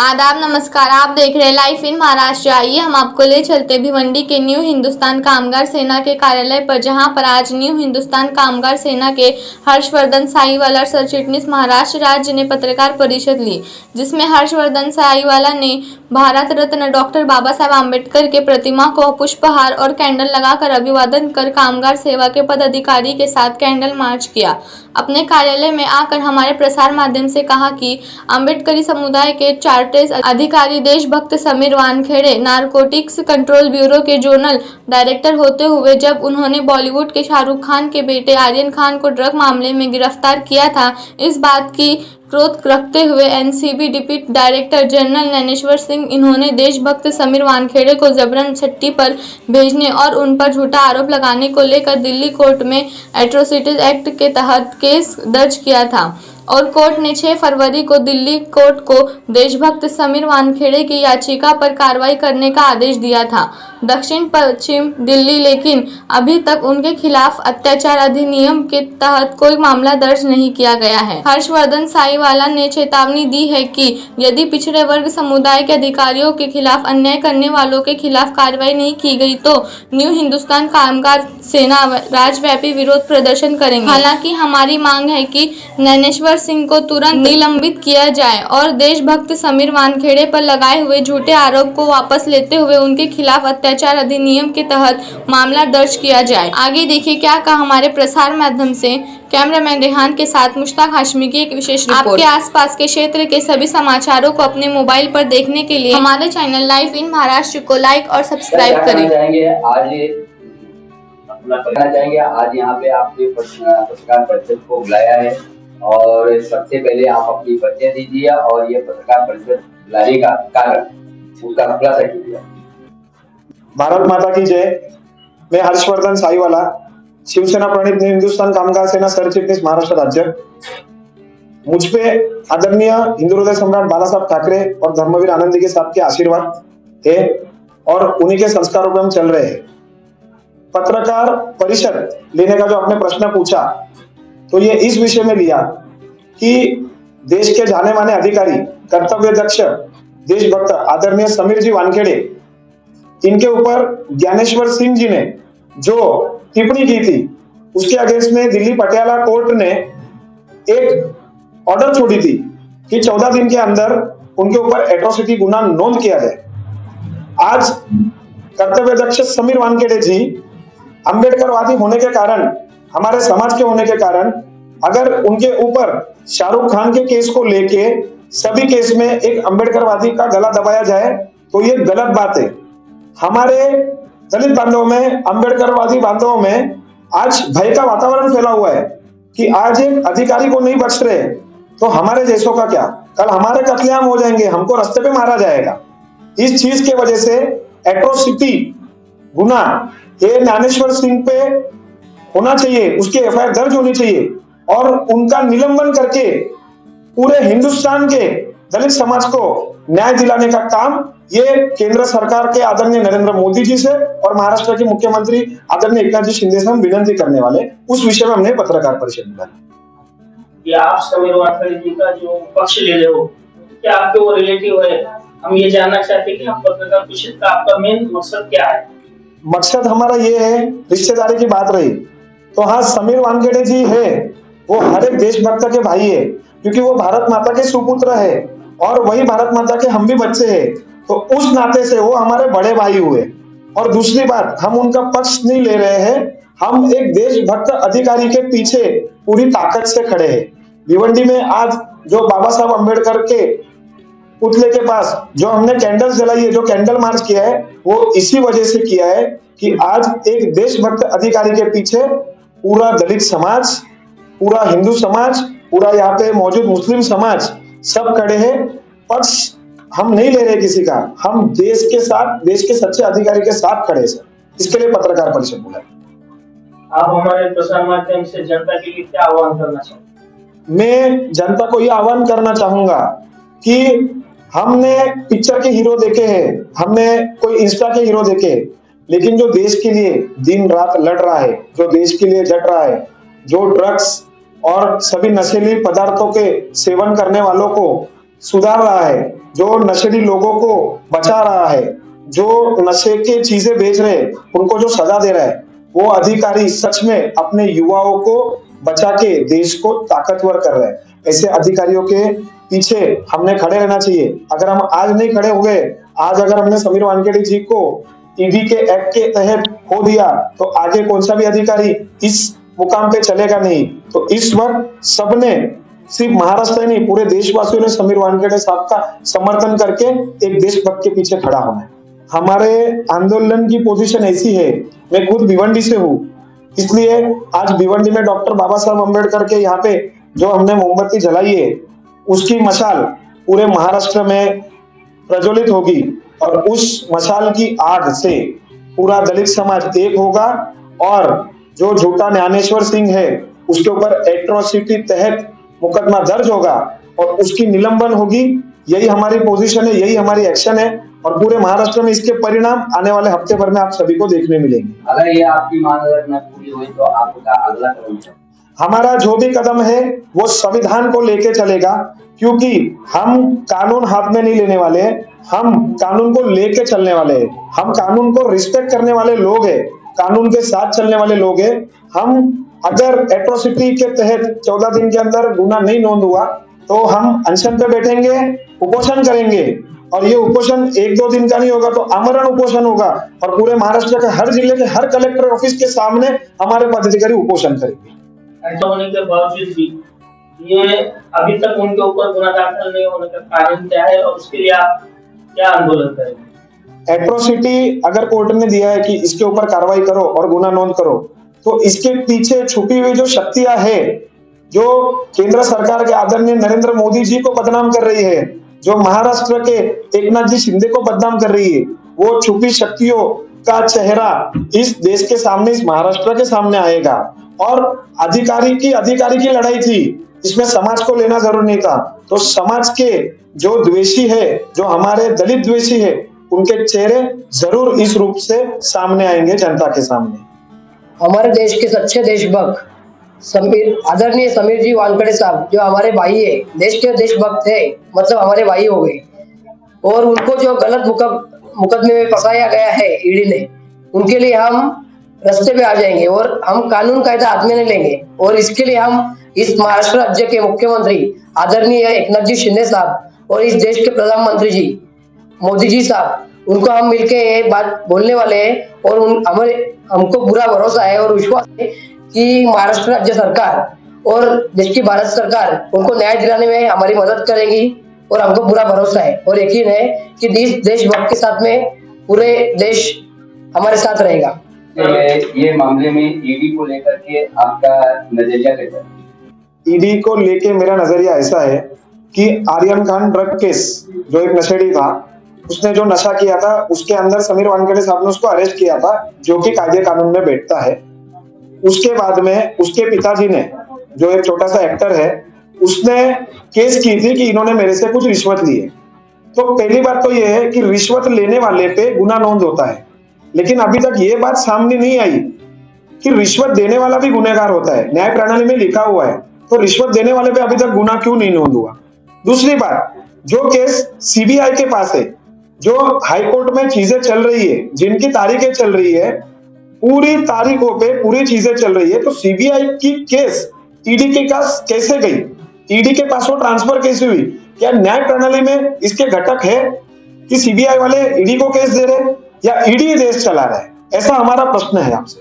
आदाब नमस्कार। आप देख रहे हैं लाइव इन महाराष्ट्र। आइए हम आपको ले चलते भिवंडी के न्यू हिंदुस्तान कामगार सेना के कार्यालय पर, जहां पर आज न्यू हिंदुस्तान कामगार सेना के हर्षवर्धन साईवाला सर चिटनीस महाराष्ट्र राज्य ने पत्रकार परिषद ली, जिसमें हर्षवर्धन साईवाला ने भारत रत्न डॉक्टर बाबा साहेब आम्बेडकर के प्रतिमा को पुष्पहार और कैंडल लगाकर अभिवादन कर कामगार सेवा के पदाधिकारी के साथ कैंडल मार्च किया। अपने कार्यालय में आकर हमारे प्रसार माध्यम से कहा कि अम्बेडकरी समुदाय के चार्टर्ड अधिकारी देशभक्त Sameer Wankhede narcotics control bureau के जोनल डायरेक्टर होते हुए जब उन्होंने बॉलीवुड के शाहरुख खान के बेटे आर्यन खान को ड्रग मामले में गिरफ्तार किया था, इस बात की क्रोध रखते हुए NCB deputy director general Dnyaneshwar Singh इन्होंने देशभक्त समीर वानखेड़े को जबरन छुट्टी पर भेजने और उन पर झूठा आरोप लगाने को लेकर दिल्ली कोर्ट में एट्रोसिटीज एक्ट के तहत केस दर्ज किया था और कोर्ट ने 6 फरवरी को दिल्ली कोर्ट को देशभक्त समीर वानखेड़े की याचिका पर कार्रवाई करने का आदेश दिया था। दक्षिण पश्चिम दिल्ली लेकिन अभी तक उनके खिलाफ अत्याचार अधिनियम के तहत कोई मामला दर्ज नहीं किया गया है। हर्षवर्धन साईवाला ने चेतावनी दी है कि यदि पिछड़े वर्ग समुदाय के अधिकारियों के खिलाफ अन्याय करने वालों के खिलाफ कार्रवाई नहीं की गई तो न्यू हिंदुस्तान कामगार सेना राज्यव्यापी विरोध प्रदर्शन करेंगे। हालांकि हमारी मांग है कि ज्ञानेश्वर सिंह को तुरंत निलंबित किया जाए और देशभक्त समीर वानखेड़े पर लगाए हुए झूठे आरोप को वापस लेते हुए उनके खिलाफ अत्याचार अधिनियम के तहत मामला दर्ज किया जाए। आगे देखिए क्या कहा हमारे प्रसार माध्यम से कैमरामैन रेहान के साथ मुश्ताक हाशमी की एक विशेष रिपोर्ट। आपके आसपास के क्षेत्र के सभी समाचारों को अपने मोबाइल पर देखने के लिए हमारे चैनल लाइव इन महाराष्ट्र को लाइक और सब्सक्राइब करें। आज यहाँ पे आपने पत्रकार परिषद को बुलाया है और सबसे पहले आप अपनी परिचय दीजिए और ये पत्रकार परिषद बुलाने का कारण उसका खुलासा कीजिए। भारत माता की जय। मैं हर्षवर्धन साईवाला, शिवसेना प्रणीत न्यू हिंदुस्तान कामगार सेना सरचिटनीस महाराष्ट्र राज्य। मुझ पे आदरणीय हिंदू हृदय सम्राट बाला साहब ठाकरे और धर्मवीर आनंद जी के साथ के आशीर्वाद है और उन्हीं के संस्कारों पे हम चल रहे हैं। पत्रकार परिषद लेने का जो आपने प्रश्न पूछा तो ये इस विषय में लिया कि देश के जाने माने अधिकारी, कर्तव्य दक्ष, देशभक्त आदरणीय समीर जी वानखेड़े, इनके ऊपर ज्ञानेश्वर सिंह जी ने जो टिप्पणी की थी उसके अगेंस्ट में दिल्ली पटियाला कोर्ट ने एक ऑर्डर छोड़ी थी कि 14 दिन के अंदर उनके ऊपर एट्रोसिटी गुना नोंद किया जाए। आज कर्तव्य दक्ष समीर वानखेड़े जी अम्बेडकरवादी होने के कारण, हमारे समाज के होने के कारण, अगर उनके ऊपर शाहरुख खान के केस को लेके सभी केस में एक अम्बेडकरवादी का गला दबाया जाए तो ये गलत बात है। हमारे दलित बांधवों में, अम्बेडकरवादी बांधवों में आज भय का वातावरण फैला हुआ है कि आज एक अधिकारी को नहीं बख्श रहे तो हमारे जैसों का क्या, कल हमारे कत्लेआम हो जाएंगे, हमको रास्ते पे मारा जाएगा। इस चीज के वजह से एट्रोसिटी गुना ये ज्ञानेश्वर सिंह पे होना चाहिए, उसकी एफआईआर दर्ज होनी चाहिए और उनका निलंबन करके पूरे हिंदुस्तान के दलित समाज को न्याय दिलाने का काम ये केंद्र सरकार के आदरणीय नरेंद्र मोदी जी से और महाराष्ट्र के मुख्यमंत्री आदरणीय एकनाथ जी शिंदे से हम विनती करने वाले, उस विषय में हमने पत्रकार परिषद बुलाई। आप समीर वानखेड़े जी का जो पक्ष ले रहे हो, क्या आपके वो रिलेटिव है? हम ये जानना चाहते हैं कि हम पत्रकार परिषद का आपका मेन मकसद क्या है? मकसद हमारा ये है, रिश्तेदारी की बात रही तो हाँ, समीर वानखेड़े जी है वो हर एक देशभक्त के भाई है, क्योंकि वो भारत माता के सुपुत्र है और वही भारत माता के हम भी बच्चे हैं, तो उस नाते से वो हमारे बड़े भाई हुए। और दूसरी बात, हम उनका पक्ष नहीं ले रहे हैं, हम एक देशभक्त अधिकारी के पीछे पूरी ताकत से खड़े हैं। भिवंडी में आज जो बाबा साहब अम्बेडकर के पुतले के पास जो हमने कैंडल जलाई है, जो कैंडल मार्च किया है, वो इसी वजह से किया है कि आज एक देशभक्त अधिकारी के पीछे पूरा दलित समाज, पूरा हिंदू समाज, पूरा यहाँ पे मौजूद मुस्लिम समाज सब खड़े हैं। पक्ष हम नहीं ले रहे किसी का, हम देश के साथ, देश के सच्चे अधिकारी के साथ खड़े हैं सर। इसके लिए पत्रकार परिषद बुलाई। आप हमारे प्रसार माध्यम से जनता के लिए क्या आह्वान करना चाहते? मैं जनता को यह आह्वान करना चाहूंगा कि हमने पिक्चर के हीरो देखे हैं, हमने कोई इंस्टा के हीरो देखे, लेकिन जो देश के लिए दिन रात लड़ रहा है, जो देश के लिए डट रहा है, जो ड्रग्स और सभी नशीली पदार्थों के सेवन करने वालों को सुधार रहा है, जो नशेड़ी लोगों को बचा रहा है, जो नशे के चीजें बेच रहे हैं, उनको जो सजा दे रहा है, वो अधिकारी सच में अपने युवाओं को बचा के देश को ताकतवर कर रहे हैं। ऐसे अधिकारियों के पीछे हमने खड़े रहना चाहिए। अगर हम आज नहीं खड़े हो गए, आज अगर हमने समीर वानखेड़े जी को ईडी के एक्ट के तहत खो दिया, तो आगे कौन सा भी अधिकारी इस मुकाम पे चलेगा नहीं। तो इस वक्त सबने, सिर्फ महाराष्ट्र नहीं, पूरे देशवासियों ने समीर वानखेड़े साहब का समर्थन करके एक देशभक्त के पीछे खड़ा होना है। हमारे आंदोलन की पोजीशन ऐसी है, मैं खुद भिवंडी से हूँ, इसलिए आज भिवंडी में डॉक्टर बाबा साहब अम्बेडकर के यहाँ पे जो हमने मोमबत्ती जलाई है, उसकी मशाल पूरे महाराष्ट्र में प्रज्वलित होगी और उस मशाल की आग से पूरा दलित समाज एक होगा। और जो झूठा ज्ञानेश्वर सिंह है, उसके ऊपर एट्रोसिटी तहत मुकदमा दर्ज होगा और उसकी निलंबन होगी। यही हमारी पोजीशन है, यही हमारी एक्शन है और पूरे महाराष्ट्र में इसके परिणाम आने वाले हफ्ते भर में आप सभी को देखने मिलेंगे। अगर ये आपकी मांग अगर न पूरी हुई तो आपका अगला कदम क्या? हमारा जो भी कदम है वो संविधान को लेके चलेगा, क्योंकि हम कानून हाथ में नहीं लेने वाले, हम कानून को लेके चलने वाले हैं। हम कानून को रिस्पेक्ट करने वाले लोग हैं, कानून के साथ चलने वाले लोग हैं। हम अगर एट्रोसिटी के तहत 14 दिन के अंदर गुना नहीं नोंद हुआ तो हम अनशन पे बैठेंगे, उपोषण करेंगे और ये उपोषण 1-2 दिन का नहीं होगा तो आमरण उपोषण होगा और पूरे महाराष्ट्र के हर जिले के हर कलेक्टर ऑफिस के सामने हमारे पदाधिकारी उपोषण करेंगे। ऐसा होने के बावजूद भी ये अभी तक उनके ऊपर गुना दाखिल नहीं होने का कारण क्या है और उसके लिए आप क्या आंदोलन करेंगे? एट्रोसिटी अगर कोर्ट ने दिया है कि इसके ऊपर कार्रवाई करो और गुना नोंद करो, तो इसके पीछे छुपी हुई जो शक्तियां है, जो केंद्र सरकार के आदरणीय नरेंद्र मोदी जी को बदनाम कर रही है, जो महाराष्ट्र के एकनाथ जी शिंदे को बदनाम कर रही है, वो छुपी शक्तियों का चेहरा इस देश के सामने, इस महाराष्ट्र के सामने आएगा। और अधिकारी की लड़ाई थी, इसमें समाज को लेना जरूर नहीं था। तो समाज के जो द्वेषी है, जो हमारे दलित द्वेषी है, उनके चेहरे जरूर इस रूप से सामने आएंगे जनता के सामने। हमारे देश के सच्चे देशभक्त आदरणीय समीर जी वानखेड़े साहब, जो हमारे भाई है, देश के देशभक्त है, मतलब हमारे भाई हो गए, और उनको जो गलत मुकदमे में फंसाया गया है ईडी ने, उनके लिए हम रास्ते पे आ जाएंगे और हम कानून कायदा हाथ में नहीं लेंगे। और इसके लिए हम इस महाराष्ट्र राज्य के मुख्यमंत्री आदरणीय एकनाथ जी शिंदे साहब और इस देश के प्रधानमंत्री जी मोदी जी साहब, उनको हम मिलके ये बात बोलने वाले हैं। और हमको पूरा भरोसा है और विश्वास है कि महाराष्ट्र राज्य सरकार और देश की भारत सरकार उनको न्याय दिलाने में हमारी मदद करेगी और हमको पूरा भरोसा है और यकीन है कि देशभक्त के साथ में पूरे देश हमारे साथ रहेगा। ये मामले में ईडी को लेकर के आपका नजरिया कैसा है? ईडी को लेके मेरा नजरिया ऐसा है कि आर्यन खान ड्रग केस, जो एक नशेड़ी था, उसने जो नशा किया था, उसके अंदर समीर वानखेड़े साहब ने उसको अरेस्ट किया था, जो कि कायदे कानून में बैठता है। उसके बाद में उसके पिताजी ने, जो एक छोटा सा एक्टर है, उसने केस की थी कि इन्होंने मेरे से कुछ रिश्वत ली है। तो पहली बात तो यह है कि रिश्वत लेने वाले पे गुना नोंद होता है, लेकिन अभी तक ये बात सामने नहीं आई कि रिश्वत देने वाला भी गुनहगार होता है। न्याय प्रणाली में लिखा हुआ है, तो रिश्वत देने वाले पे अभी तक गुना क्यों नहीं नोंद हुआ? दूसरी बात, जो केस सीबीआई के पास है, जो हाईकोर्ट में चीजें चल रही है, जिनकी तारीखें चल रही है, पूरी तारीखों पे पूरी चीजें चल रही है, तो सीबीआई की केस ईडी के पास कैसे गई? ईडी के पास वो ट्रांसफर कैसे हुई? क्या न्याय प्रणाली में इसके घटक है कि सीबीआई वाले ईडी को केस दे रहे हैं या ईडी देश चला रहा है? ऐसा हमारा प्रश्न है आपसे।